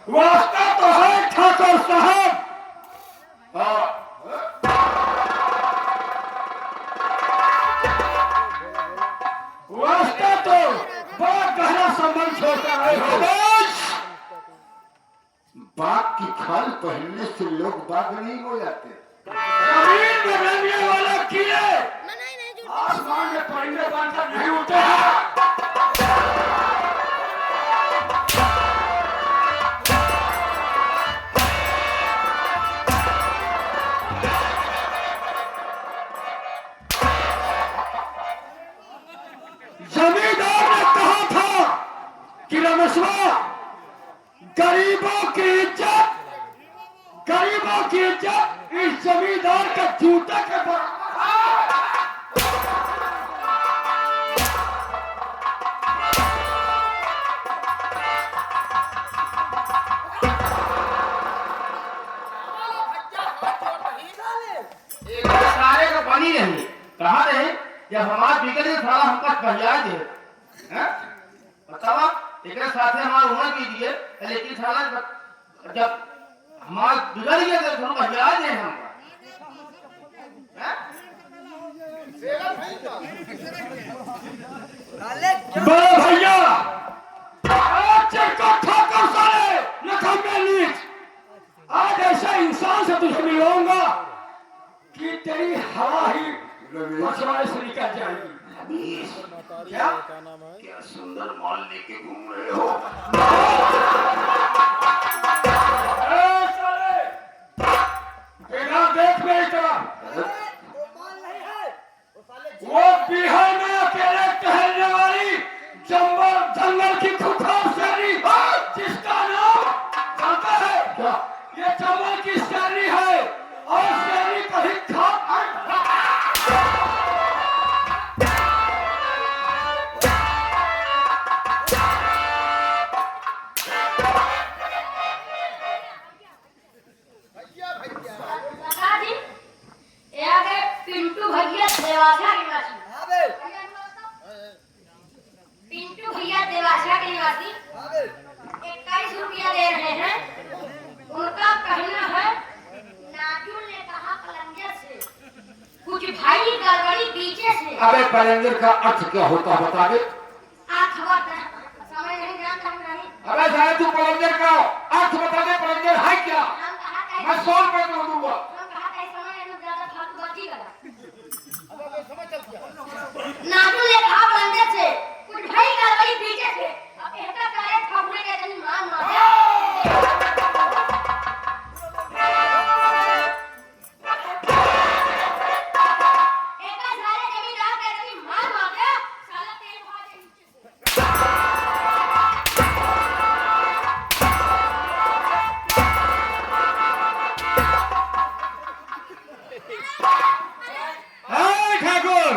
वास्ता तो है ठाकुर साहब। वास्ता तो बड़ा गहरा संबंध छोड़ता है। बाघ की खाल पहनने से लोग बाघ नहीं हो जाते। जमीन में रहने वाला कीड़े आसमान में परिंदे बनकर नहीं उठते हैं। जमींदार ने कहा था कि रमेश्वर, गरीबों की इज्जत इस जमींदार के जूते के बराबर है। सारे का पानी रही कहा रहे जब हमारे बिगड़ थोड़ा हमका पहला दे बतावा एक साथ हमारा उम्र भी दिए लेकिन साला जब हमारा बिगड़ गया तो थोड़ा पहला दे हमका बड़े भैया ठाकुर साले नखम्बे नीच, आज ऐसे इंसान से तुझे मिलूंगा कि तेरी हवा ही पछवाड़े से निकल जाएगी। क्या क्या सुंदर माल लेके घूम रहे हो। साले बिना देख मेरी तरफ, वो बिहार में अकेले टहलने वाली जंगल की खुखार शेरनी, जिसका नाम जानता है क्या? ये जंगल की शेरनी है और शेरनी कहीं खा पिंटू भैया देवासा के निवासी। पिंटू भैया देवासा के निवासी 21 रुपया दे रहे हैं। उनका कहना है नाजू ने कहा पलंगे से कुछ भाई गड़बड़ी पीछे से। अबे पलंगर का अर्थ क्या होता बता दे। आप खबर समझ नहीं जानता नहीं। अबे साहब तू पलंगर का अर्थ बता दे। पलंगर है क्या? हम कहा मैं 100 रुपए में दूंगा। हम कहा था समय में ज्यादा फालतू बात करा। नाजू ने कहा पलंगे से कुछ भाई गड़बड़ी पीछे से। अब ऐसा करे ठाकुर के जन मान मार ठाकुर,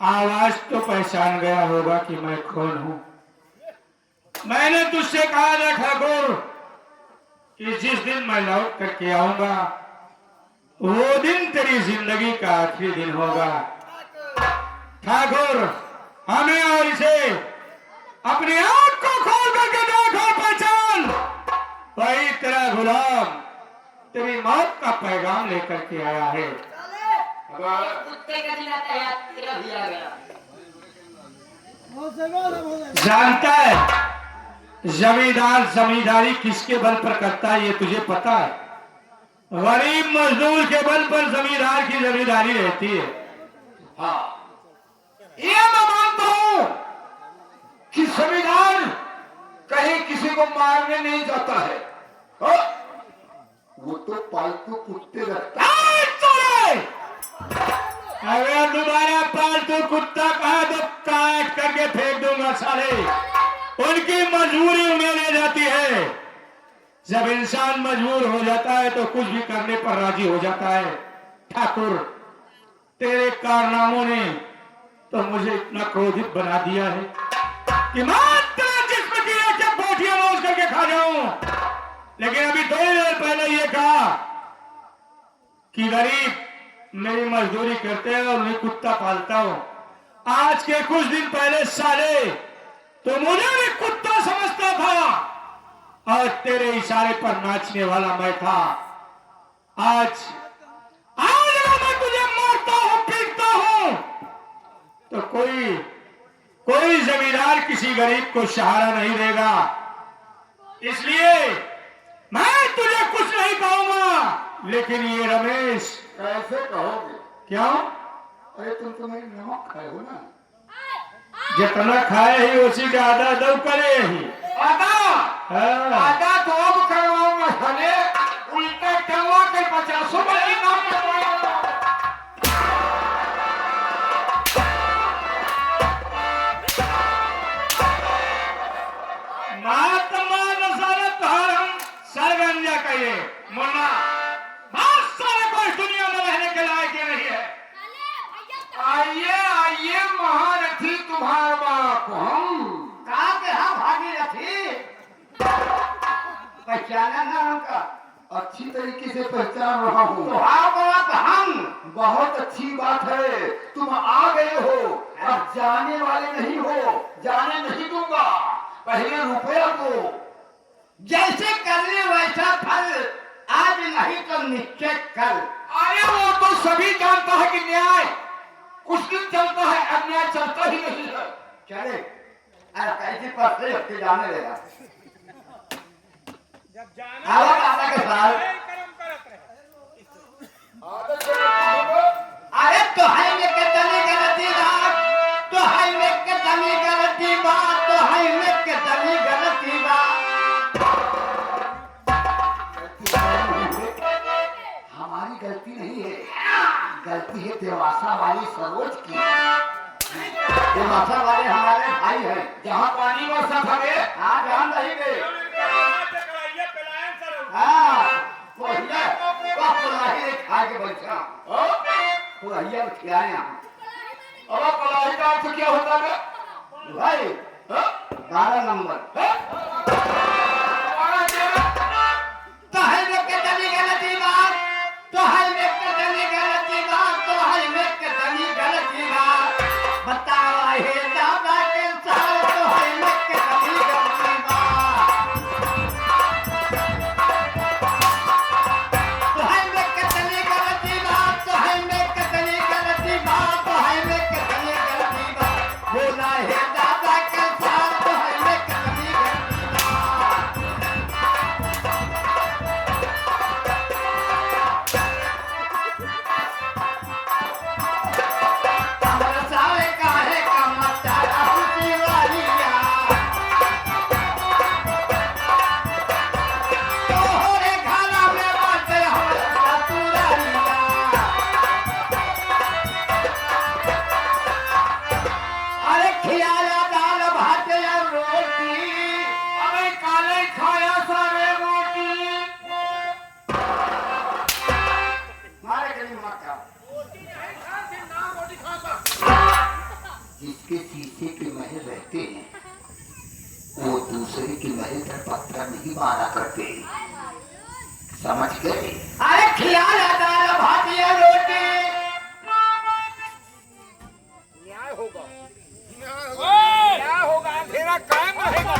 आवाज तो पहचान गया होगा कि मैं कौन हूं। मैंने तुझसे कहा था ठाकुर कि जिस दिन मैं लौट करके आऊंगा वो दिन तेरी जिंदगी का आखिरी दिन होगा। ठाकुर, हमें और इसे अपनी आंख को खोल करके देखो, पहचान। वही तेरा गुलाम तेरी मौत का पैगाम लेकर के आया है। कुत्ते का दिन आता है तेरा भी आ गया। जानता है जमींदार जमींदारी किसके बल पर करता है ये तुझे पता है? गरीब मजदूर के बल पर जमींदार की जमींदारी रहती है। हाँ, ये मैं मानता हूं कि जमींदार कहीं किसी को मारने नहीं जाता है। हाँ? वो तो पालतू कुत्ते रखता है। अगर दोबारा पालतू कुत्ता कहा तो काट करके फेंक दूंगा साले। उनकी मजबूरी उन्हें ले जाती है। जब इंसान मजबूर हो जाता है तो कुछ भी करने पर राजी हो जाता है। ठाकुर, तेरे कारनामों ने तो मुझे इतना क्रोधित बना दिया है कि मात्र जिस्म की एक बोटियां नोच करके खा जाऊं। लेकिन अभी 2 देर पहले ये कहा कि गरीब मेरी मजदूरी करते हैं और उन्हें कुत्ता पालता हूं। आज के कुछ दिन पहले साले तो मुझे भी कुत्ता समझता था और तेरे इशारे पर नाचने वाला मैं था। आज आज अगर मैं तुझे मारता हूं, पीटता हूं, तो कोई जमींदार किसी गरीब को सहारा नहीं देगा। इसलिए मैं तुझे कुछ नहीं कहूंगा। लेकिन ये रमेश, कैसे कहोगे? क्यों? अरे तुम तो मेरी नमक खाए हो ना। जितना खाए ही उसी का आधा दो करे ही। आधा हाँ। आधा तो अब करवाऊंगा साले, उल्टा करवा कर 50 बजे नाम करवाऊंगा। महात्मा नसारत हरम सरगंजा कहिए मुन्ना, बहुत सारे कोई दुनिया में रहने के लायक ही नहीं है। आइए आइए महारथी, तुम्हारा बाप हम। कहा के हाँ भागीरथी पहचाना ना हमका। अच्छी तरीके से पहचान रहा हूँ। तो आओ बाप हम। बहुत अच्छी बात है, तुम आ गए हो। अब जाने वाले नहीं हो, जाने नहीं दूंगा। पहले रुपया दो। जैसे करने वैसा फल, आज नहीं तो निश्चय कल। अरे वो तो सभी जानता है कि न्याय कुछ दिन चलता है, अन्याय चलता ही नहीं है। चले अरे कैसे पढ़ते होते जाने लेगा। आवा दादा के साथ अरे तो है में कितनी गलती बात, तो है में कितनी गलती बात, तो है में कितनी गलती बात। हमारी गलती नहीं है, गलती है देवासा वाली सरोज की। ये माथा वाले हमारे भाई हैं। जहाँ पानी बरसा था हाँ ध्यान नहीं गए। हाँ कोहिया कोहिया खा के बैठा कोहिया खिलाए यहाँ। अब पढ़ाई का अर्थ क्या होता है भाई 12 नंबर तो है में कितनी गलती बात, तो है में कितनी गलती बात, तो है में कितनी गलती बात। बताओ हे दादा के साथ तो है में कितनी गलती बात, तो है में कितनी गलती बात, तो है में कितनी गलती बात, तो है में कितनी गलती बात। बोला हे दादा के साथ तो है में कितनी गलती बात। सारे काहे का मचारा खुशी वालिया, तोहरे खाना में बाटे हमारा तुरालिया। अरे खियाया दाल भात और रोटी, अरे काले खाया सारे रोटी। मारे गली मक्का। जिसके शीशे के महल रहते हैं वो दूसरे के महल पर पत्थर नहीं मारा करते, समझ गए? अरे खियाया दाल भात और रोटी, न्याय होगा, न्याय होगा, अंधेरा कायम रहेगा।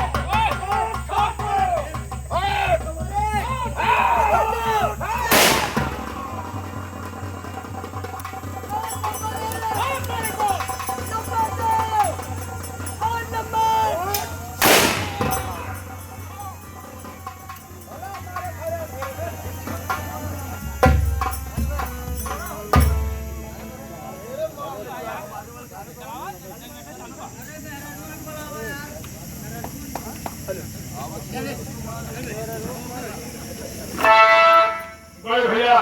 बड़े भैया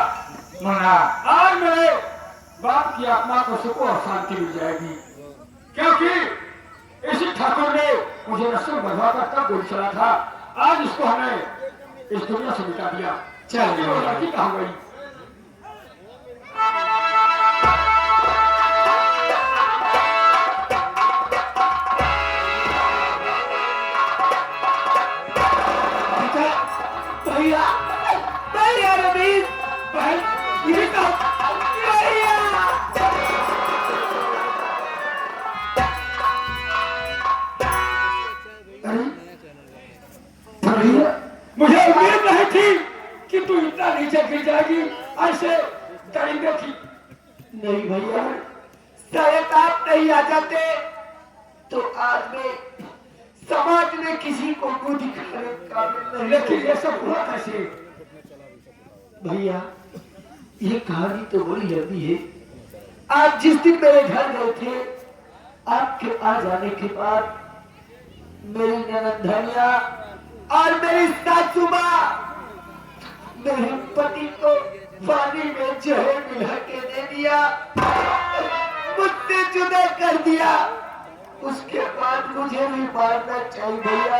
मुन्ना, आज मेरे बाप की आत्मा को सुख और शांति मिल जाएगी, क्योंकि इसी ठाकुर ने मुझे रस्म बंधवा कर तब गोली चला था। आज इसको हमें इस दुनिया से मिटा दिया। चल लड़की कहाँ गई? भैया भैया रवीश भाई, ये तो भैया। अरे भैया कि तू इतना नीचे गिर जाएगी ऐसे करेंगे कि नहीं भैया, शायद आप नहीं आ जाते तो आज मैं समाज में किसी को मुंह दिखाने का नहीं। लेकिन ये सब हुआ कैसे भैया? ये कहानी तो बड़ी लंबी है। आप जिस दिन मेरे घर गए थे, आपके आ जाने के बाद मेरी ननद धनिया और मेरी सासू माँ मेरे पति को पानी में जहर मिला के दे दिया, मुझसे जुदा कर दिया। उसके बाद मुझे भी मारना चाहिए भैया,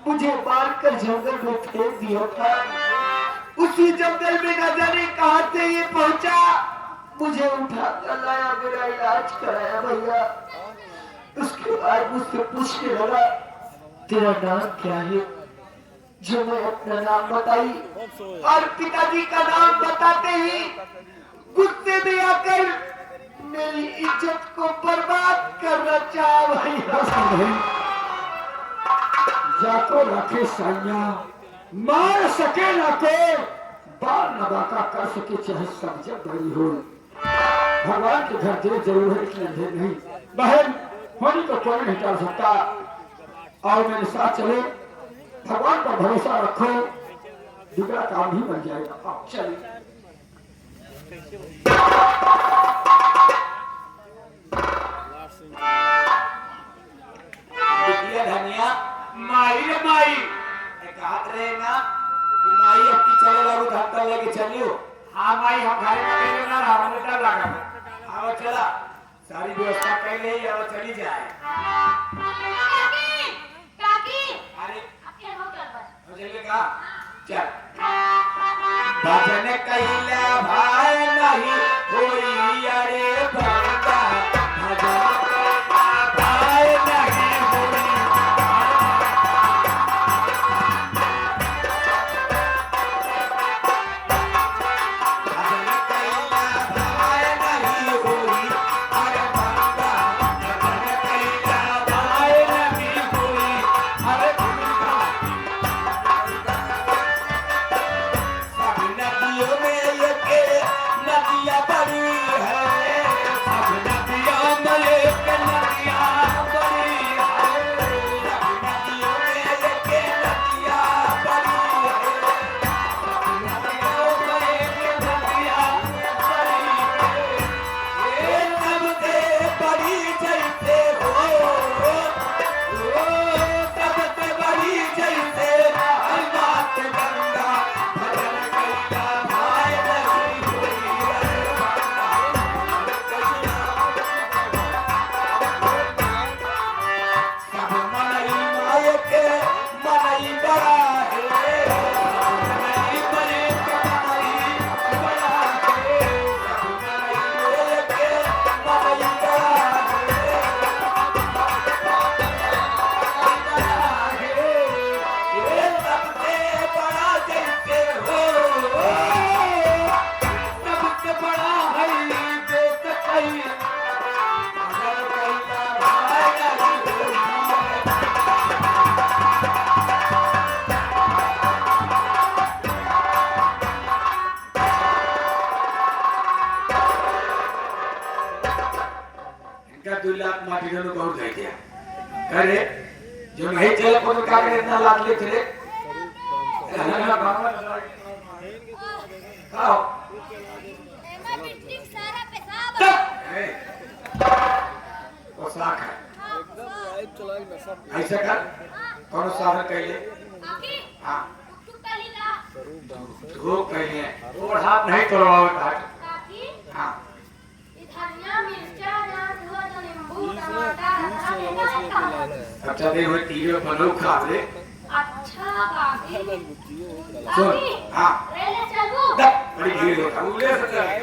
मुझे मारकर जंगल में फेंक दिया था। उसी जंगल में न जाने कहां से ये पहुंचा, मुझे उठा कर लाया, मेरा इलाज कराया भैया। उसके बाद मुझसे पूछने लगा तेरा नाम क्या है? जो मैं अपना नाम बताई और पिताजी का नाम बताते ही गुस्से में आकर मेरी इज्जत को बर्बाद करना चाह भैया। जाको रखे साइया, मार सके ना को बाल नबाका कर सके, चाहे सब जब बड़ी हो। भगवान के घर देर जरूर है, इसलिए देर नहीं। बहन होनी को कोई नहीं टाल सकता। और मेरे साथ चलो, भगवान पर भरोसा रखो, दूसरा काम भी बन जाएगा। आप चलिए। धनिया माई रे माई कहत रहे ना कि माई अब की चले लागू धक्का लेके चलियो। हाँ माई, हम घर में पहले ना रहा, हमें डर लगा। आओ चला, सारी व्यवस्था पहले ही आओ, चली जाए। काकी अरे आपके होटल पर चलिए कहा चल। भजन कहिला भाई नहीं होई, अरे भगता भजन भाई नहीं होई। अरे जो नहीं चले को तो क्या करे, इतना लाद ले थे। आओ पोशाक है ऐसे कर, कौन साधन कहले? हाँ धूप कहले, और हाथ नहीं तोड़वाओ काट। हाँ अच्छा देखो टीवी पर लोग खा ले। अच्छा काकी सुन, हाँ चलो बड़ी भीड़ होता है,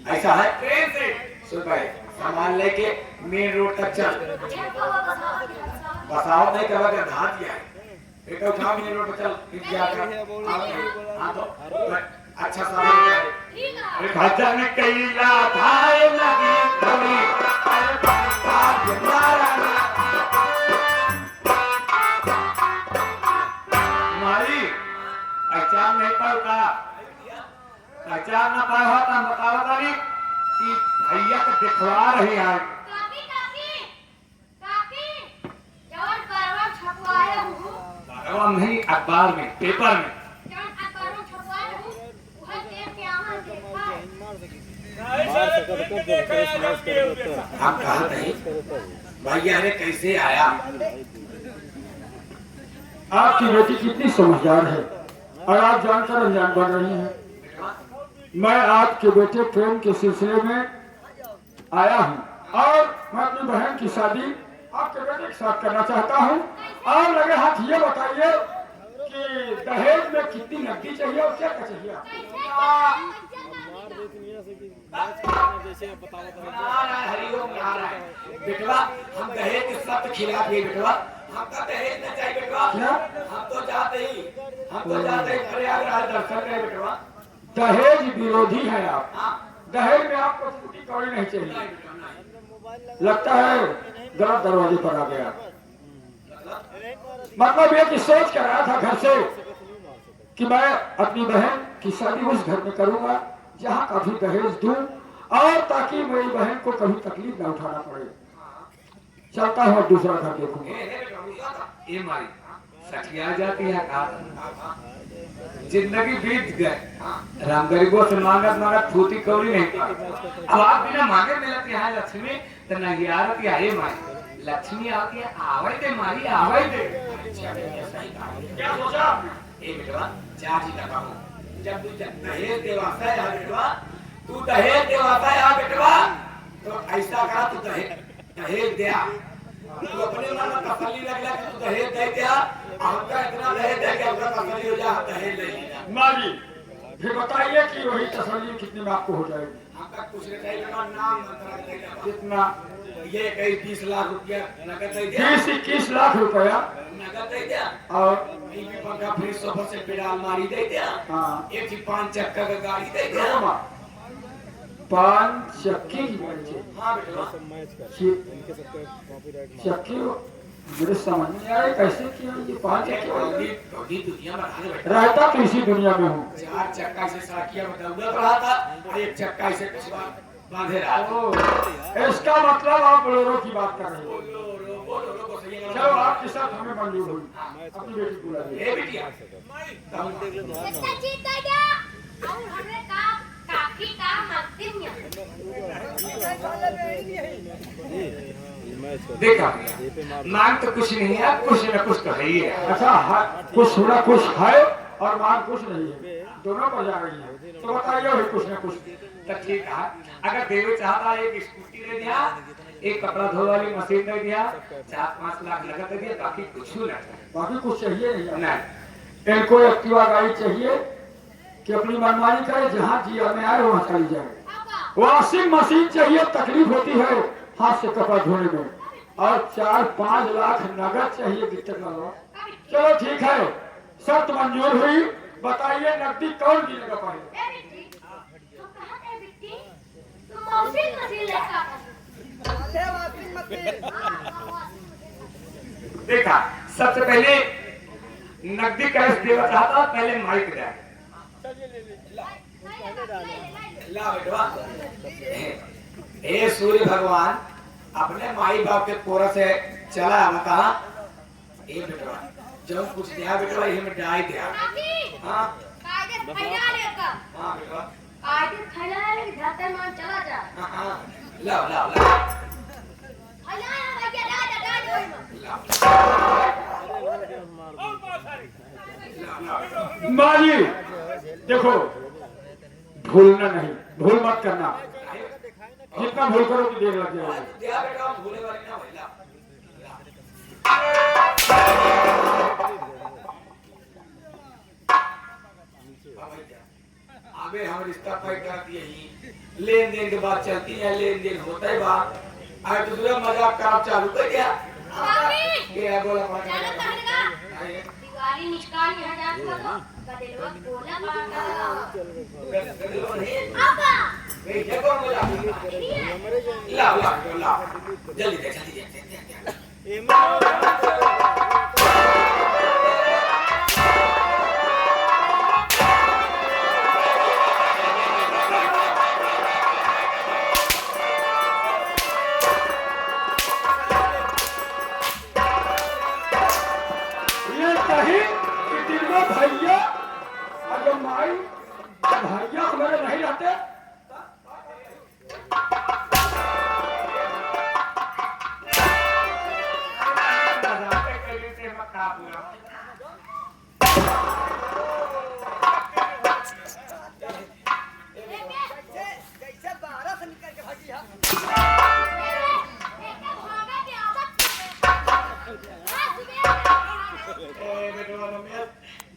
ऐसा है। ट्रेन से सुन भाई, सामान लेके मेन रोड तक चल। बसाओ नहीं करवा के धा दिया है, बेटा उठा मेन रोड पर चल, फिर क्या कर। हाँ तो अच्छा सामान भजन कैला भाई लगी कभी मारी अच्छा पहचान नहीं पाओ का पहचान ना पाए हो तो हम बताओ तारी कि भैया को दिखवा रही है काकी काकी काकी जवन परवर छपवाए हूँ भगवा नहीं अखबार में पेपर में जवन परवर छपवाए हूँ वह देख के आमा देखा है हम कहा नहीं भैया ने कैसे आया आपकी बेटी कितनी समझदार है और आप जानकर अनजान बन रही हैं। मैं आपके बेटे प्रेम के सिलसिले में आया हूं और मैं अपनी बहन की शादी आपके बेटे के साथ करना चाहता हूं। और लगे हाथ ये बताइए कि दहेज में कितनी नकदी चाहिए और क्या क्या चाहिए आपको? हरिओम बेटवा हम दहेज के सख्त खिलाफ है बेटवा हमका दहेज न चाहिए बेटवा क्या? हम तो जाते ही प्रयागराज दर्शन करें बेटवा दहेज विरोधी है आप। हाँ दहेज में आपको फूटी कौड़ी नहीं चाहिए। लगता है गलत दरवाजे पर आ गया। मतलब ये कि सोच कर रहा था घर से कि मैं अपनी बहन की शादी उस घर में करूंगा जहां काफी दहेज दूं और ताकि मेरी बहन को कभी तकलीफ न उठाना पड़े। चलता हूँ दूसरा घर देखूंगा। ये मारी सखिया जाती है कहा जिंदगी बीत गए राम गरीबों से मांगत मांगत फूटी कौड़ी नहीं पाई। अब आप बिना मांगे मिलती है लक्ष्मी तो नहीं आती है माई लक्ष्मी आती है आवाई दे मारी आवाई दे क्या सोचा ए बेटवा चार जी लगा हूं जब तू दहेज देवाता है बेटवा तू दहेज देवाता है बेटवा तो ऐसा कहा तू दहेज दे तू अपने मन में तसल्ली लग कि तू दहेज दे दिया हमका इतना दहेज दे के अपना तसल्ली हो जा दहेज ले लिया माँ जी फिर बताइए कि वही तसल्ली कितने में आपको हो जाएगी? हमका कुछ नहीं चाहिए नाम मंत्र दे दिया कितना? ये कई 20 लाख रुपया नगद दे दिया 20-21 लाख रुपया नगद दे दिया और टीवी पंखा फ्रिज सोफा से पेड़ अलमारी दे दिया हाँ। एक ही 5 चक्का का गाड़ी दे दिया 5 चक्की की गाड़ी चाहिए। हाँ बेटा चक्की मुझे समझ नहीं आया कैसे किया ये 5 चक्की थोड़ी दुनिया में रहने बैठा रहता तो इसी दुनिया में हूँ। 4 चक्का से साकिया में दौड़ रहा था और 1 चक्का से पिछवा बांधे रहा था इसका मतलब आप बोलेरो की बात कर रहे हो। बोलो को सही है चलो आपके साथ हमें मंजूर हुई। अपनी बेटी को बुलाइए। ए बिटिया कितना जीता जा और हमें का काकी का मत देखा मांग तो कुछ नहीं है कुछ न कुछ तो है ही है अच्छा कुछ ना कुछ है और मांग कुछ नहीं है दोनों पर जा रही है तो बताइए वही कुछ ना कुछ। तो ठीक है अगर देवे चाहता एक स्कूटी दे दिया एक कपड़ा धोने वाली मशीन दे दिया 4-5 लाख नगद दे दिया बाकी कुछ ना बाकी कुछ चाहिए नहीं। नहीं इनको एक्टिवा गाड़ी चाहिए कि अपनी मनमानी करे जहाँ जिया में आए वहाँ चली जाए। वॉशिंग मशीन चाहिए तकलीफ होती है हाथ से कपड़ा धोने में और 4-5 लाख नगद चाहिए गिफ्ट वाला। चलो ठीक है शर्त मंजूर हुई। बताइए नकदी कौन गिनेगा पहले? देखा सबसे पहले नकदी कैश देना चाहता पहले माइक दे ला बेटवा हे सूर्य भगवान अपने माई बाप के कोरा से चला बता ए बेटवा जब कुछ दिया बेटवा ये में डाई दिया हां कागज फैला लेगा हां बेटवा कागज फैला ले धरती में चला जा हां ला फैला भैया दा जोई में माँ जी देखो भूलना नहीं भूल मत करना जितना भूल करो कि देर लग जाएगी। दिया बेटा भूले वाली ना होइला अबे हम रिश्ता तय कर दिए ही लेन देन के बाद चलती है लेन देन होता है बात आज दूसरा मजाक काम चालू कर दिया बाबी ये बोला जाना कहेगा दिवाली निष्कान यहाँ जाने को गदेलवा बोला मारता अब्बा ये कौन बोला ला जल्दी दे अरे भैया, अरे माई, भैया हमारे नहीं रहते।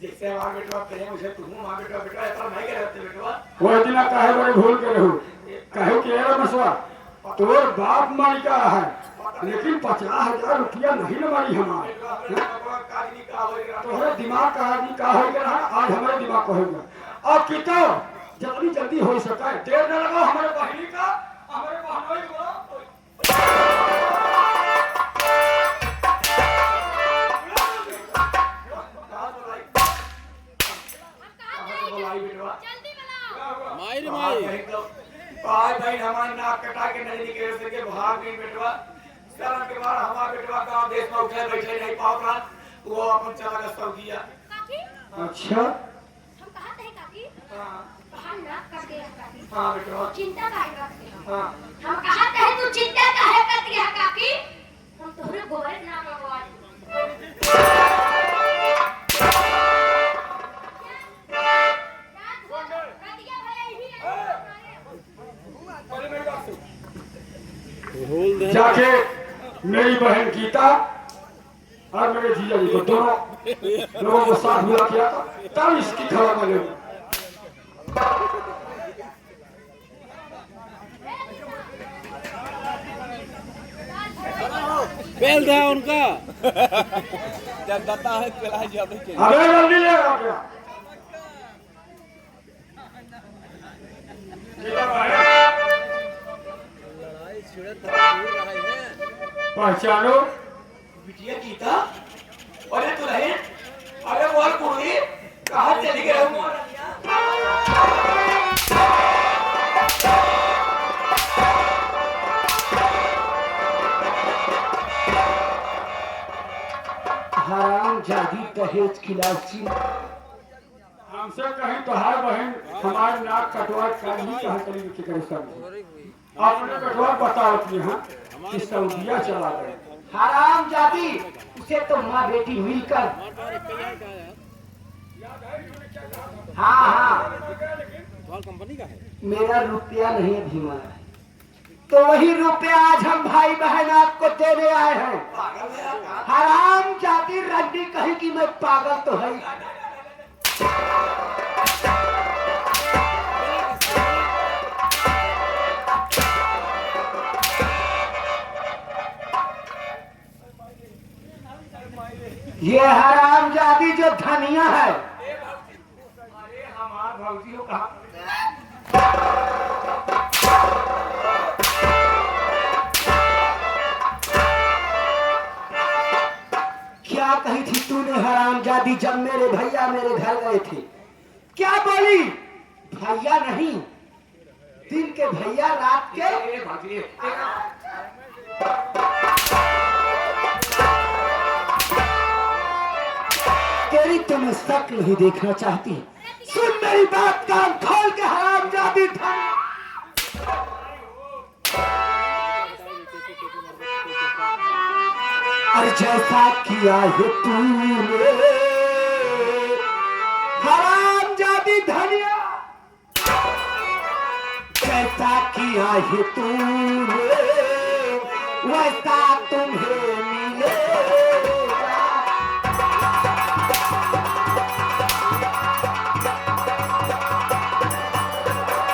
जैसे वहाँ बेटवा प्रेम उसे तुम वहाँ बेटवा बेटवा ऐसा नहीं कर रहे बेटवा वो इतना काहे बड़े भूल के रहू कहे कि अरे मसवा तोर बाप मारी का है लेकिन 50,000 रुपया नहीं न मारी हमारे तोहरे दिमाग का आदमी का हो गया आज हमारे दिमाग का हो गया और कितो जल्दी जल्दी हो सका है देर न लगाओ हमारे बहनी का हमारे बहनोई को माई भाई हमारे नाक कटा के नहीं निकल सके भाग गई बेटवा शर्म के बाद हमारा बेटवा गांव देश में उठे बैठे नहीं पाओ वो अपन चला गया सऊदीया अच्छा हम कहा थे काकी हां बाहर ना करके काकी हां बेटवा चिंता काहे करते हो हां हम कहा थे तू चिंता काहे करती है काकी हम तोहरे गोरे ना लगवा जाके मेरी बहन गीता और मेरे जीजा जी को दोनों लोगों को साथ मिला किया था तब इसकी खबर मिले पहल था उनका जब दाता है पहला जब अबे जल्दी ले आ गया गीता भाई पहचानो बिटिया गीता अरे तू रहे अरे वो कुड़ी कहां चली गई हो हराम जादी दहेज खिलासी हमसे कहीं तोहार बहन हमारे नाक कटवा कर ही कहा करी के करे सब आपने कटवा बताओ कि हां कि सऊदीया चला गए हराम जाती उसे तो माँ बेटी मिलकर हाँ हाँ कंपनी का है मेरा रुपया नहीं धीमा है तो वही रुपया आज हम भाई बहन आपको देने आए हैं हराम जाती रंडी कही कि मैं पागल तो है ये हराम जादी जो धनिया है अरे हमार भौजी हो कहा क्या कही थी तूने हराम जादी जब मेरे भैया मेरे घर गए थे क्या बोली भैया नहीं दिन के भैया रात के तेरी तो मैं शक्ल नहीं देखना चाहती सुन मेरी बात कान खोल के हराम जादी धन और जैसा किया है तूने हराम जादी धनिया जैसा किया है तूने वैसा तुम्हें मिलेगा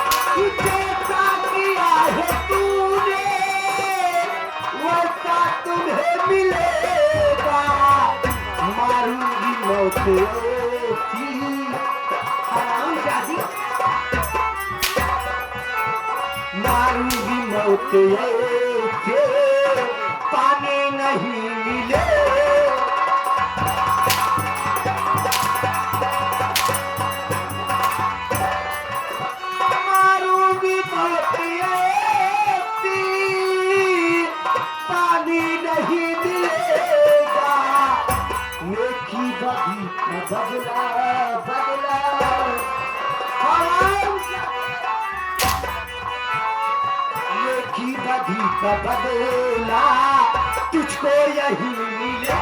जैसा किया है तूने वैसा तुम्हें मिलेगा मारूंगी मौत ऐसी हराम जादी मारूंगी मौत ऐसे पानी नहीं मिले मारूंगी मौत ऐसी पानी नहीं मिलेगा नेकी बदी का बदला बदला ये की बदी का बदला तुझको यही मिले।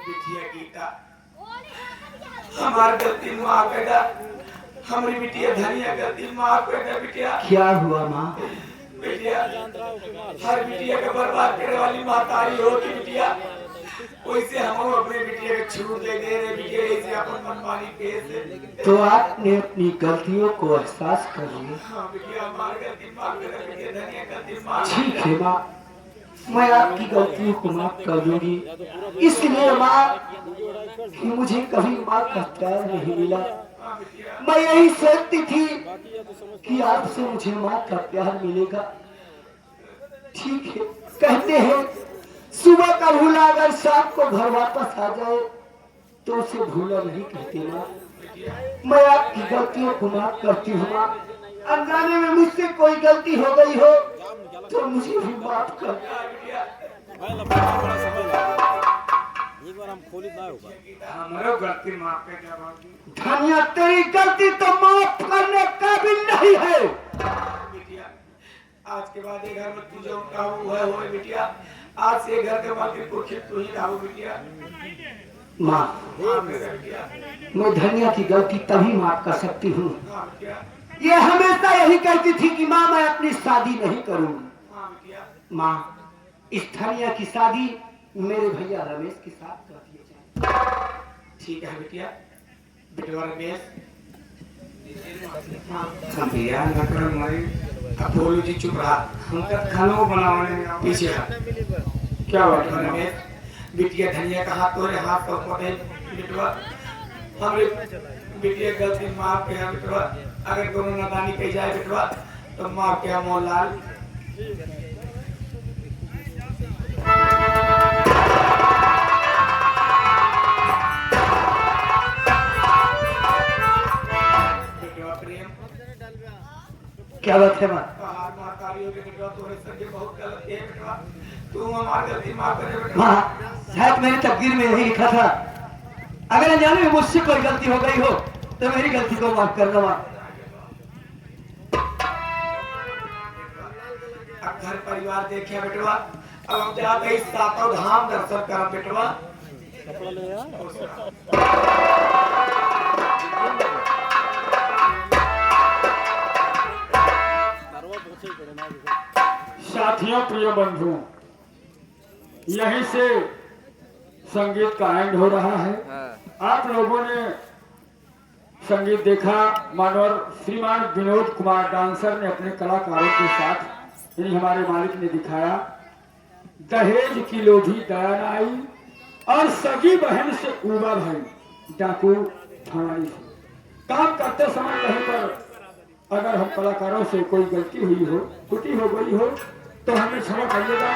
बिटिया गीता हमार गलती माफ कर दा। हमारी बिटिया धनिया गलती माफ कर दा। बिटिया क्या हुआ माँ? बिटिया हर बिटिया का बर्बाद करने वाली मातारी हो कि बिटिया वैसे हम अपने बिटिया के छूट दे रहे। बिटिया ऐसे अपन मनमानी पेश। तो आपने अपनी गलतियों को एहसास कर लिया। हाँ बिटिया हमारी गलती माफ कर दा। बिटिया धनिया गलती माफ। ठीक है माँ, मैं आपकी गलतियों को माफ कर दूंगी। इसलिए माँ कि मुझे कभी माँ का प्यार नहीं मिला। मैं यही सोचती थी कि आपसे मुझे माँ का प्यार मिलेगा। ठीक है, कहते हैं सुबह का भूला अगर शाम को घर वापस आ जाए तो उसे भूला नहीं कहते माँ। मैं आपकी गलतियों को माफ करती हूँ माँ। अनजाने में मुझसे कोई गलती हो गई हो तो मुझे भी माफ कर। एक बार हम खोली ना होगा। हमारो गलती माफ कर दे बाबू। धनिया तेरी गलती तो माफ करने काबिल नहीं है। बिटिया आज के बाद ये घर में तू जो काबू है वो बिटिया आज से घर के मालिक को खिल तू ही रहो बिटिया। माँ हाँ मेरा बिटिया। मैं धनिया की गलती तभी माफ कर सकती हूँ। हाँ बिटिया। ये हमेशा यही कहती थी कि माँ मैं अपनी शादी नहीं करूंगी। हाँ बिटिया। माँ इस धनिया की शादी मेरे भैया रमेश के साथ कर दिए जाए। ठीक है बिटिया। बिटवा रमेश हम बिया ना कर हमारी अब बोलू जी चुप रहा। हम तक खाना बनाने पीछे क्या बात है रमेश? बिटिया धनिया का हाथ तोरे हाथ पर पड़े बिटवा। हमरे बिटिया गलती माफ किया बिटवा। अगर कोनो नादानी कही जाए बिटवा तो माफ किया मोहनलाल। बिटवा प्रेम क्या बात है माँ? बाहर मातारियों के बिटवा तोरे संगे बहुत गलत है बिटवा। तू हमारी गलती माफ करे बिटवा। माँ शायद मेरी तकदीर में यही लिखा था अगर अनजाने में मुझसे कोई गलती हो गई हो तो मेरी गलती को माफ करना माँ। अब घर परिवार देखिए बेटवा। अब हम जाते ही सातों धाम दर्शन कर बेटवा। कपड़ा ले आ। साथियों प्रिय बंधुओं, यहीं से संगीत का एंड हो रहा है। आप लोगों ने संगीत देखा। मानवर श्रीमान विनोद कुमार डांसर ने अपने कलाकारों के साथ यानी हमारे मालिक ने दिखाया दहेज की लोभी दया न आई और सगी बहन से उबा भाई डाकू फवानी से। काम करते समय कहीं पर अगर हम कलाकारों से कोई गलती हुई हो, त्रुटि हो गई हो तो हमें क्षमा करिएगा।